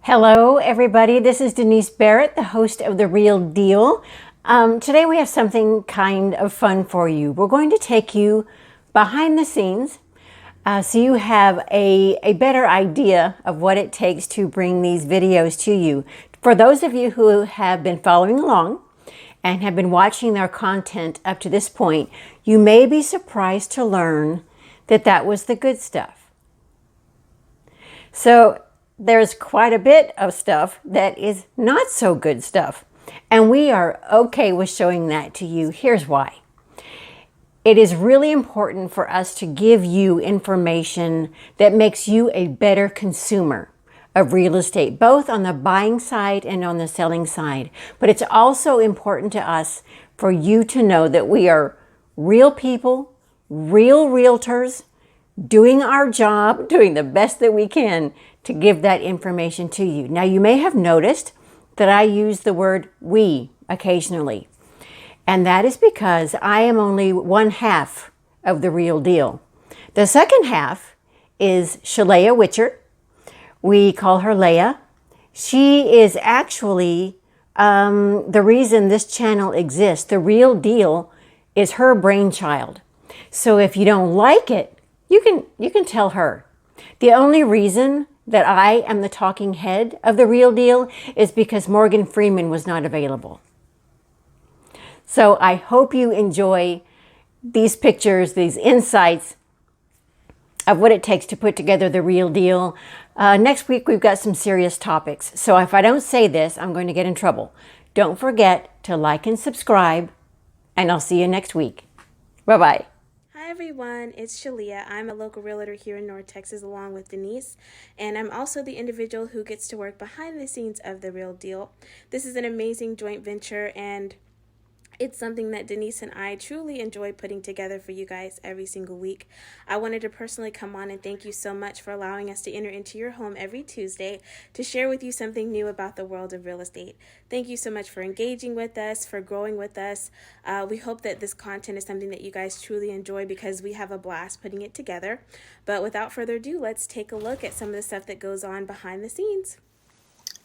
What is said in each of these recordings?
Hello, everybody. This is Denise Barrett, the host of The Real Deal. Today we have something kind of fun for you. We're going to take you behind the scenes so you have a better idea of what it takes to bring these videos to you. For those of you who have been following along and have been watching our content up to this point, you may be surprised to learn that that was the good stuff. So there's quite a bit of stuff that is not so good stuff. And we are okay with showing that to you. Here's why. It is really important for us to give you information that makes you a better consumer of real estate, both on the buying side and on the selling side. But it's also important to us for you to know that we are real people, real realtors, doing our job, doing the best that we can to give that information to you. Now, you may have noticed that I use the word we occasionally, and that is because I am only one half of the real deal. The second half is Shalea Witcher. We call her Leah. She is actually the reason this channel exists. The Real Deal is her brainchild. So if you don't like it, you can tell her. The only reason that I am the talking head of The Real Deal is because Morgan Freeman was not available. So I hope you enjoy these pictures, these insights of what it takes to put together The Real Deal. Next week, we've got some serious topics. So if I don't say this, I'm going to get in trouble. Don't forget to like and subscribe, and I'll see you next week. Bye-bye. Hi everyone, it's Shalea. I'm a local realtor here in North Texas along with Denise, and I'm also the individual who gets to work behind the scenes of The Real Deal. This is an amazing joint venture, and it's something that Denise and I truly enjoy putting together for you guys every single week. I wanted to personally come on and thank you so much for allowing us to enter into your home every Tuesday to share with you something new about the world of real estate. Thank you so much for engaging with us, for growing with us. We hope that this content is something that you guys truly enjoy because we have a blast putting it together. But without further ado, let's take a look at some of the stuff that goes on behind the scenes.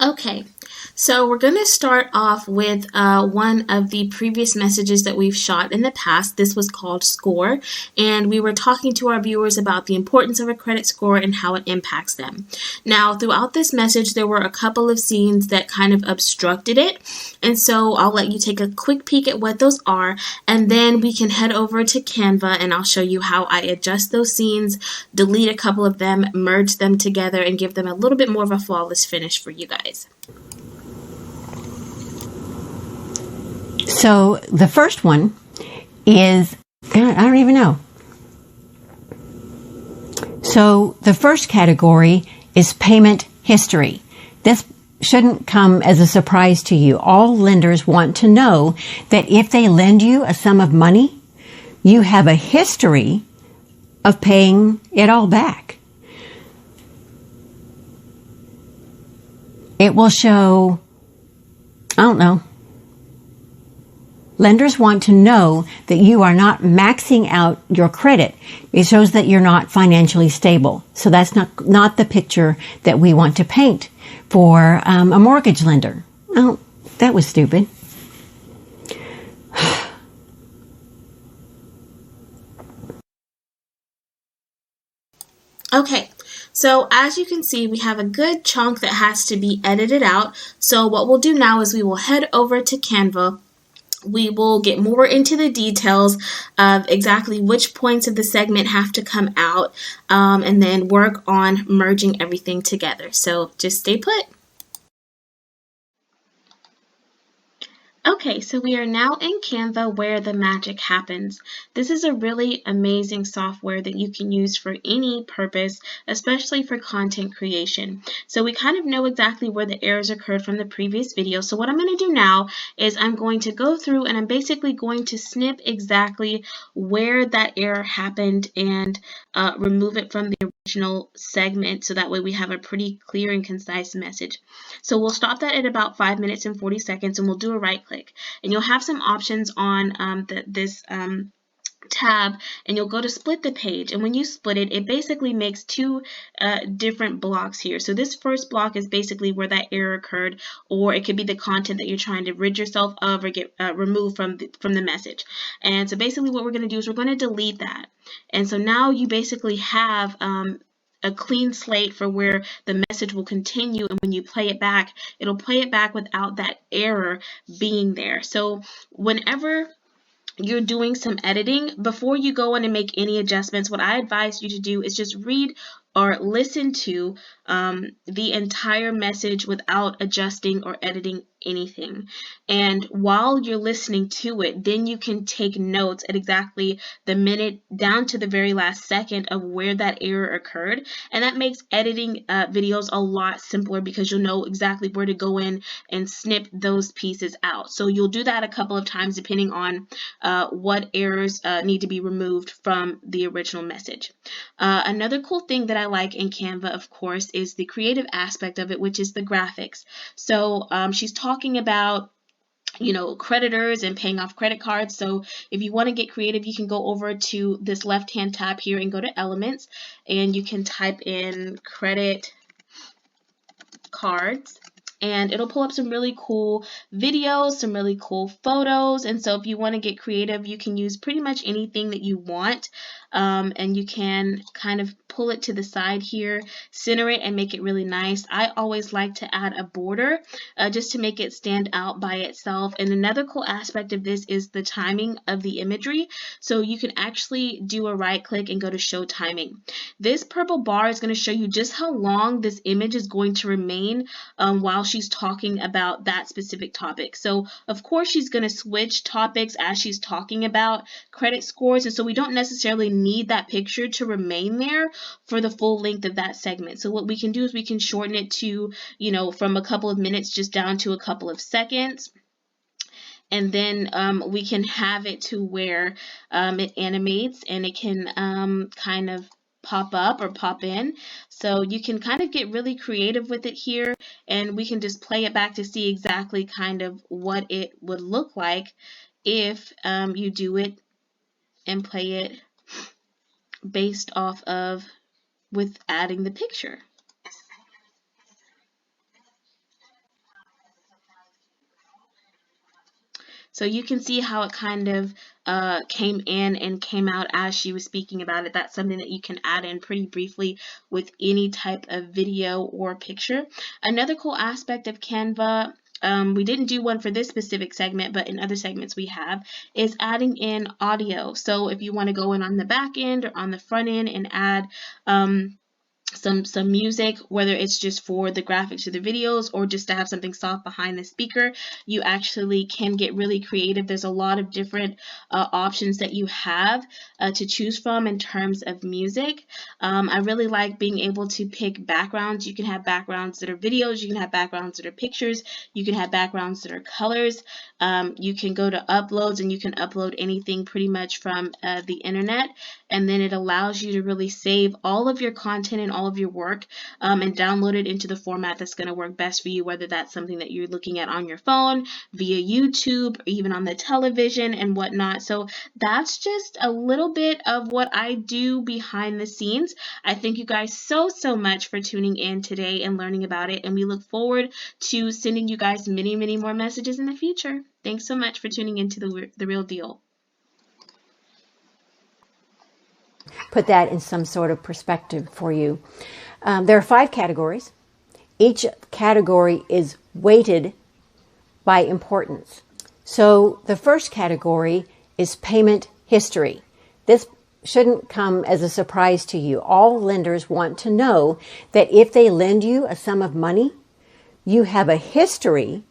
Okay, so we're going to start off with one of the previous messages that we've shot in the past. This was called Score, and we were talking to our viewers about the importance of a credit score and how it impacts them. Now, throughout this message, there were a couple of scenes that kind of obstructed it, and so I'll let you take a quick peek at what those are, and then we can head over to Canva, and I'll show you how I adjust those scenes, delete a couple of them, merge them together, and give them a little bit more of a flawless finish for you guys. So the first one is, I don't even know. So the first category is payment history. This shouldn't come as a surprise to you. All lenders want to know that if they lend you a sum of money, you have a history of paying it all back. It will show, I don't know. Lenders want to know that you are not maxing out your credit. It shows that you're not financially stable. So that's not the picture that we want to paint for a mortgage lender. Oh, that was stupid. Okay, so as you can see, we have a good chunk that has to be edited out. So what we'll do now is we will head over to Canva. We will get more into the details of exactly which points of the segment have to come out, and then work on merging everything together. So just stay put. Okay, so we are now in Canva where the magic happens. This is a really amazing software that you can use for any purpose, especially for content creation. So we kind of know exactly where the errors occurred from the previous video. So what I'm going to do now is I'm going to go through and I'm basically going to snip exactly where that error happened and remove it from the original segment, so that way we have a pretty clear and concise message. So we'll stop that at about 5 minutes and 40 seconds, and we'll do a right click, and you'll have some options on this tab, and you'll go to split the page, and when you split it, it basically makes two different blocks here. So this first block is basically where that error occurred, or it could be the content that you're trying to rid yourself of or get removed from the message. And so basically what we're going to do is we're going to delete that. And so now you basically have a clean slate for where the message will continue, and when you play it back, it'll play it back without that error being there. So whenever you're doing some editing, before you go in and make any adjustments, what I advise you to do is just read or listen to the entire message without adjusting or editing anything. And while you're listening to it, then you can take notes at exactly the minute down to the very last second of where that error occurred. And that makes editing videos a lot simpler, because you'll know exactly where to go in and snip those pieces out. So you'll do that a couple of times depending on what errors need to be removed from the original message. Another cool thing that I like in Canva, of course, is the creative aspect of it, which is the graphics. So she's talking about, you know, creditors and paying off credit cards. So if you want to get creative, you can go over to this left-hand tab here and go to Elements, and you can type in credit cards, and it'll pull up some really cool videos, some really cool photos. And so if you want to get creative, you can use pretty much anything that you want, and you can kind of pull it to the side here, center it, and make it really nice. I always like to add a border just to make it stand out by itself. And another cool aspect of this is the timing of the imagery. So you can actually do a right click and go to show timing. This purple bar is going to show you just how long this image is going to remain while she's talking about that specific topic. So of course she's going to switch topics as she's talking about credit scores, and so we don't necessarily need that picture to remain there for the full length of that segment. So what we can do is we can shorten it to, you know, from a couple of minutes just down to a couple of seconds. And then we can have it to where it animates, and it can kind of pop up or pop in. So you can kind of get really creative with it here, and we can just play it back to see exactly kind of what it would look like if you do it and play it based off of with adding the picture. So you can see how it kind of came in and came out as she was speaking about it. That's something that you can add in pretty briefly with any type of video or picture. Another cool aspect of Canva, we didn't do one for this specific segment, but in other segments we have, is adding in audio. So if you want to go in on the back end or on the front end and add some music, whether it's just for the graphics or the videos or just to have something soft behind the speaker, you actually can get really creative. There's a lot of different options that you have to choose from in terms of music. I really like being able to pick backgrounds. You can have backgrounds that are videos, you can have backgrounds that are pictures, you can have backgrounds that are colors. You can go to uploads and you can upload anything pretty much from the internet, and then it allows you to really save all of your content and all of your work and download it into the format that's going to work best for you, whether that's something that you're looking at on your phone, via YouTube, or even on the television and whatnot. So that's just a little bit of what I do behind the scenes. I thank you guys so much for tuning in today and learning about it, and we look forward to sending you guys many more messages in the future. Thanks so much for tuning into The Real Deal. Put that in some sort of perspective for you. There are 5 categories. Each category is weighted by importance. So the first category is payment history. This shouldn't come as a surprise to you. All lenders want to know that if they lend you a sum of money, you have a history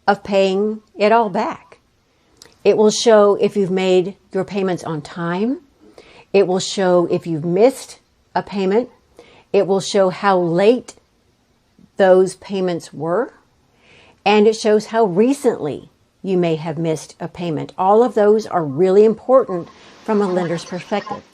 of paying it all back. It will show if you've made your payments on time. It will show if you've missed a payment. It will show how late those payments were. And it shows how recently you may have missed a payment. All of those are really important from a lender's perspective.